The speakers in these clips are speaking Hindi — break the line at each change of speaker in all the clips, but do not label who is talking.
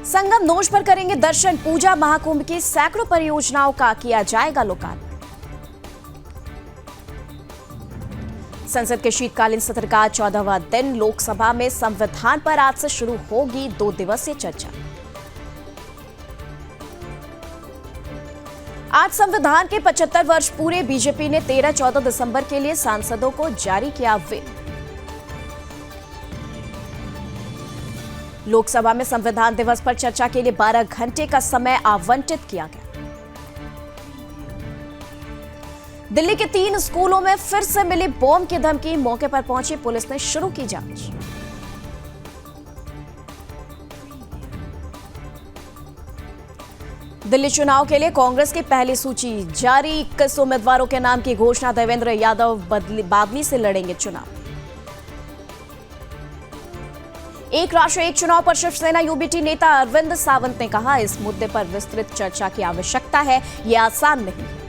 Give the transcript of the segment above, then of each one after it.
संगम नोज पर करेंगे दर्शन, पूजा महाकुंभ की सैकड़ों परियोजनाओं का किया जाएगा लोकार्पण। संसद के शीतकालीन सत्र का 14वां दिन, लोकसभा में संविधान पर आज से शुरू होगी 2 दिवसीय चर्चा। आज संविधान के 75 वर्ष पूरे, बीजेपी ने 13-14 दिसंबर के लिए सांसदों को जारी किया व्हिप। लोकसभा में संविधान दिवस पर चर्चा के लिए 12 घंटे का समय आवंटित किया गया। दिल्ली के 3 स्कूलों में फिर से मिली बॉम्ब की धमकी, मौके पर पहुंची पुलिस ने शुरू की जांच। दिल्ली चुनाव के लिए कांग्रेस की पहली सूची जारी, 21 उम्मीदवारों के नाम की घोषणा। देवेंद्र यादव बादली से लड़ेंगे चुनाव। एक राष्ट्र एक चुनाव पर शिवसेना यूबीटी नेता अरविंद सावंत ने कहा, इस मुद्दे पर विस्तृत चर्चा की आवश्यकता है, यह आसान नहीं है।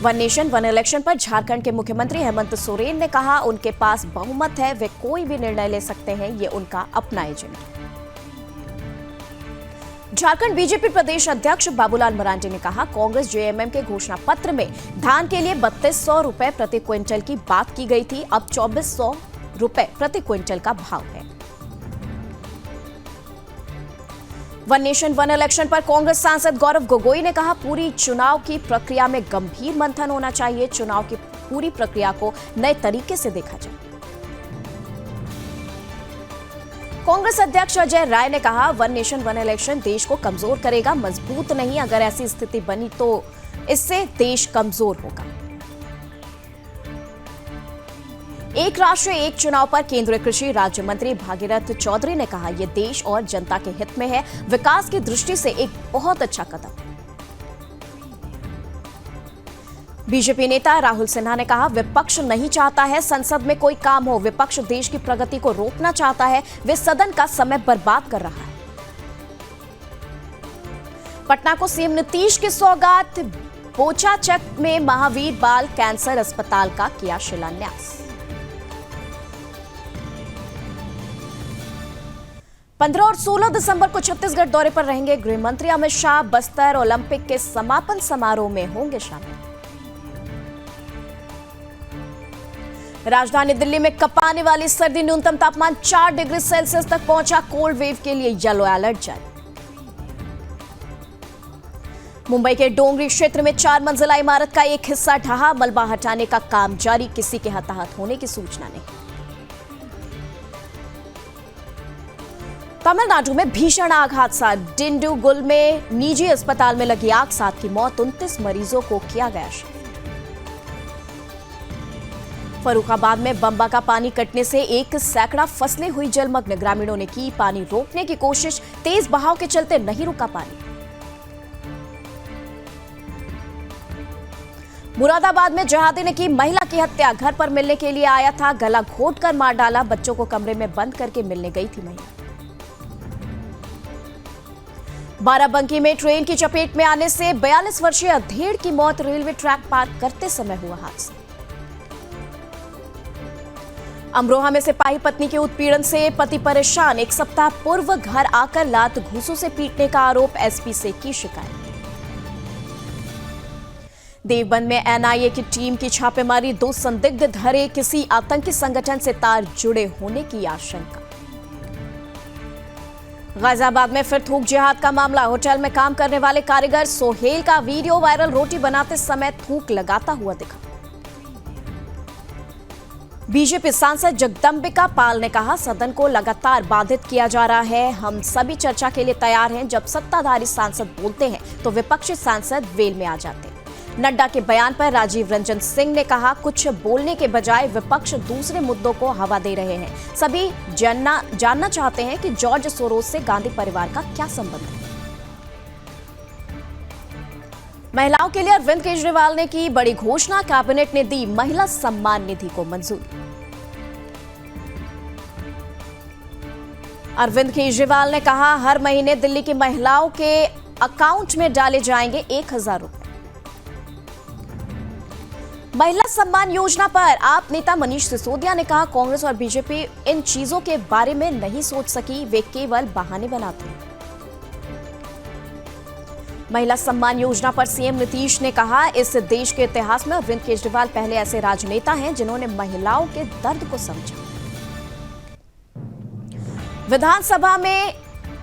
वन नेशन वन इलेक्शन पर झारखंड के मुख्यमंत्री हेमंत सोरेन ने कहा, उनके पास बहुमत है, वे कोई भी निर्णय ले सकते हैं, ये उनका अपना एजेंडा। झारखंड बीजेपी प्रदेश अध्यक्ष बाबूलाल मरांडी ने कहा, कांग्रेस जेएमएम के घोषणा पत्र में धान के लिए 3200 रुपए प्रति क्विंटल की बात की गई थी, अब 2400 रुपए प्रति क्विंटल का भाव है। वन नेशन वन इलेक्शन पर कांग्रेस सांसद गौरव गोगोई ने कहा, पूरी चुनाव की प्रक्रिया में गंभीर मंथन होना चाहिए, चुनाव की पूरी प्रक्रिया को नए तरीके से देखा जाए। कांग्रेस अध्यक्ष अजय राय ने कहा, वन नेशन वन इलेक्शन देश को कमजोर करेगा, मजबूत नहीं। अगर ऐसी स्थिति बनी तो इससे देश कमजोर होगा। एक राष्ट्र एक चुनाव पर केंद्रीय कृषि राज्य मंत्री भागीरथ चौधरी ने कहा, यह देश और जनता के हित में है, विकास की दृष्टि से एक बहुत अच्छा कदम है। बीजेपी नेता राहुल सिन्हा ने कहा, विपक्ष नहीं चाहता है संसद में कोई काम हो, विपक्ष देश की प्रगति को रोकना चाहता है, वे सदन का समय बर्बाद कर रहा है। पटना को सीएम नीतीश की सौगात, बोचाचक में महावीर बाल कैंसर अस्पताल का किया शिलान्यास। 15 और 16 दिसंबर को छत्तीसगढ़ दौरे पर रहेंगे गृह मंत्री अमित शाह, बस्तर ओलंपिक के समापन समारोह में होंगे शामिल। राजधानी दिल्ली में कपाने वाली सर्दी, न्यूनतम तापमान 4 डिग्री सेल्सियस तक पहुंचा, कोल्ड वेव के लिए येलो अलर्ट जारी। मुंबई के डोंगरी क्षेत्र में 4 मंजिला इमारत का एक हिस्सा ढहा, मलबा हटाने का काम जारी, किसी के हताहत होने की सूचना नहीं। तमिलनाडु में भीषण आग हादसा, डिंडुगुल में निजी अस्पताल में लगी आग, 7 की मौत, 29 मरीजों को किया गया शिफ्ट। फर्रुखाबाद में बंबा का पानी कटने से 1 सैकड़ा फसलें हुई जलमग्न, ग्रामीणों ने की पानी रोकने की कोशिश, तेज बहाव के चलते नहीं रुका पानी। मुरादाबाद में जहादी ने की महिला की हत्या, घर पर मिलने के लिए आया था, गला घोंटकर मार डाला, बच्चों को कमरे में बंद करके मिलने गई थी महिला। बाराबंकी में ट्रेन की चपेट में आने से 42 वर्षीय अधेड़ की मौत, रेलवे ट्रैक पार करते समय हुआ हादसा। अमरोहा में सिपाही पत्नी के उत्पीड़न से पति परेशान, 1 सप्ताह पूर्व घर आकर लात घूंसों से पीटने का आरोप, एसपी से की शिकायत। देवबंद में एनआईए की टीम की छापेमारी, 2 संदिग्ध धरे, किसी आतंकी संगठन से तार जुड़े होने की आशंका। गाजियाबाद में फिर थूक जिहाद का मामला, होटल में काम करने वाले कारीगर सोहेल का वीडियो वायरल, रोटी बनाते समय थूक लगाता हुआ दिखा। बीजेपी सांसद जगदंबिका पाल ने कहा, सदन को लगातार बाधित किया जा रहा है, हम सभी चर्चा के लिए तैयार हैं, जब सत्ताधारी सांसद बोलते हैं तो विपक्षी सांसद वेल में आ जाते हैं। नड्डा के बयान पर राजीव रंजन सिंह ने कहा, कुछ बोलने के बजाय विपक्ष दूसरे मुद्दों को हवा दे रहे हैं, सभी जानना चाहते हैं कि जॉर्ज सोरोस से गांधी परिवार का क्या संबंध है। महिलाओं के लिए अरविंद केजरीवाल ने की बड़ी घोषणा, कैबिनेट ने दी महिला सम्मान निधि को मंजूरी। अरविंद केजरीवाल ने कहा, हर महीने दिल्ली की महिलाओं के अकाउंट में डाले जाएंगे 1000 रुपए। महिला सम्मान योजना पर आप नेता मनीष सिसोदिया ने कहा, कांग्रेस और बीजेपी इन चीजों के बारे में नहीं सोच सकी, वे केवल बहाने बनाते हैं। महिला सम्मान योजना पर सीएम नीतीश ने कहा, इस देश के इतिहास में अरविंद केजरीवाल पहले ऐसे राजनेता हैं जिन्होंने महिलाओं के दर्द को समझा। विधानसभा में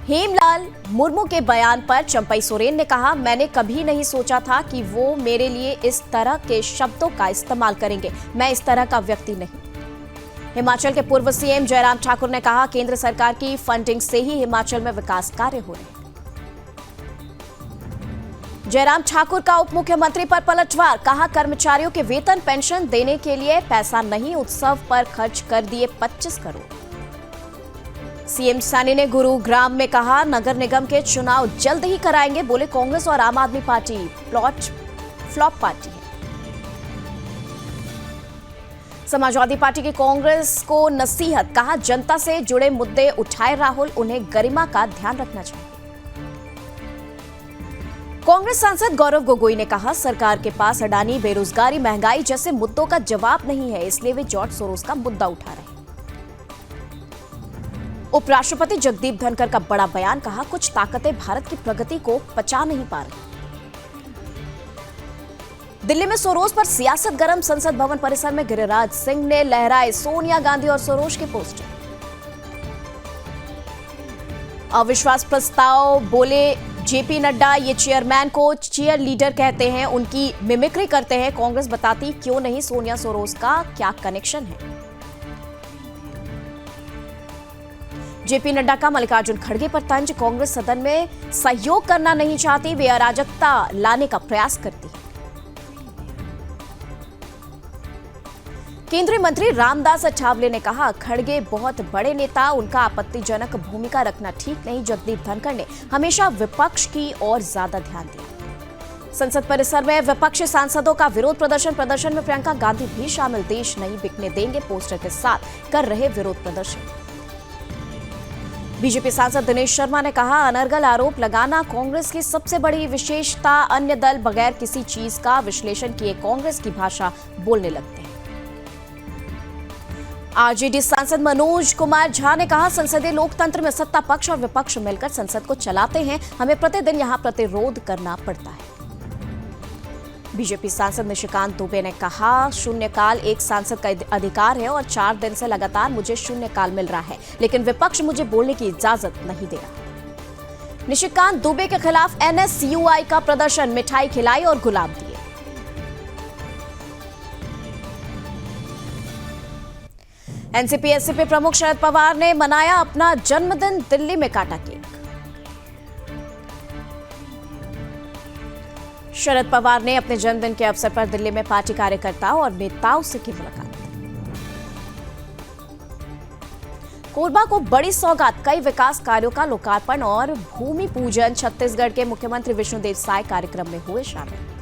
हेमलाल मुर्मू के बयान पर चंपई सोरेन ने कहा, मैंने कभी नहीं सोचा था कि वो मेरे लिए इस तरह के शब्दों का इस्तेमाल करेंगे। मैं इस तरह का व्यक्ति नहीं। हिमाचल के पूर्व सीएम जयराम ठाकुर ने कहा, केंद्र सरकार की फंडिंग से ही हिमाचल में विकास कार्य हो रहे हैं। जयराम ठाकुर का उप मुख्यमंत्री पर पलटवार, कहा, कर्मचारियों के वेतन पेंशन देने के लिए पैसा नहीं, उत्सव पर खर्च कर दिए 25 करोड़। सीएम सैनी ने गुरुग्राम में कहा, नगर निगम के चुनाव जल्द ही कराएंगे। बोले, कांग्रेस और आम आदमी पार्टी फ्लॉप पार्टी है। समाजवादी पार्टी की कांग्रेस को नसीहत, कहा, जनता से जुड़े मुद्दे उठाए राहुल, उन्हें गरिमा का ध्यान रखना चाहिए। कांग्रेस सांसद गौरव गोगोई ने कहा, सरकार के पास अडानी, बेरोजगारी, महंगाई जैसे मुद्दों का जवाब नहीं है, इसलिए वे जॉर्ज सोरोस का मुद्दा उठा रहे हैं। उपराष्ट्रपति जगदीप धनखड़ का बड़ा बयान, कहा, कुछ ताकतें भारत की प्रगति को पचा नहीं पा रही। दिल्ली में सोरोस पर सियासत गरम, संसद भवन परिसर में गिरिराज सिंह ने लहराए सोनिया गांधी और सोरोस के पोस्टर। अविश्वास प्रस्ताव, बोले जेपी नड्डा, ये चेयरमैन को चीयर लीडर कहते हैं, उनकी मिमिक्री करते हैं। कांग्रेस बताती क्यों नहीं सोनिया सोरोस का क्या कनेक्शन है। जेपी नड्डा का मल्लिकार्जुन खड़गे पर तंज, कांग्रेस सदन में सहयोग करना नहीं चाहती, वे अराजकता लाने का प्रयास करती है। केंद्रीय मंत्री रामदास अठावले ने कहा, खड़गे बहुत बड़े नेता, उनका आपत्तिजनक भूमिका रखना ठीक नहीं। जगदीप धनखड़ ने हमेशा विपक्ष की ओर ज्यादा ध्यान दिया। संसद परिसर में विपक्षी सांसदों का विरोध प्रदर्शन में प्रियंका गांधी भी शामिल, देश नहीं बिकने देंगे पोस्टर के साथ कर रहे विरोध प्रदर्शन। बीजेपी सांसद दिनेश शर्मा ने कहा, अनर्गल आरोप लगाना कांग्रेस की सबसे बड़ी विशेषता, अन्य दल बगैर किसी चीज का विश्लेषण किए कांग्रेस की भाषा बोलने लगते हैं। आरजेडी सांसद मनोज कुमार झा ने कहा, संसदीय लोकतंत्र में सत्ता पक्ष और विपक्ष मिलकर संसद को चलाते हैं, हमें प्रतिदिन यहां प्रतिरोध करना पड़ता है। बीजेपी सांसद निशिकांत दुबे ने कहा, शून्यकाल एक सांसद का अधिकार है और 4 दिन से लगातार मुझे शून्यकाल मिल रहा है, लेकिन विपक्ष मुझे बोलने की इजाजत नहीं दे रहा। निशिकांत दुबे के खिलाफ एनएसयूआई का प्रदर्शन, मिठाई खिलाई और गुलाब दिए। एनसीपी एससीपी प्रमुख शरद पवार ने मनाया अपना जन्मदिन, दिल्ली में काटा केक। शरद पवार ने अपने जन्मदिन के अवसर पर दिल्ली में पार्टी कार्यकर्ताओं और नेताओं से की मुलाकात। कोरबा को बड़ी सौगात, कई विकास कार्यों का लोकार्पण और भूमि पूजन। छत्तीसगढ़ के मुख्यमंत्री विष्णुदेव साय कार्यक्रम में हुए शामिल।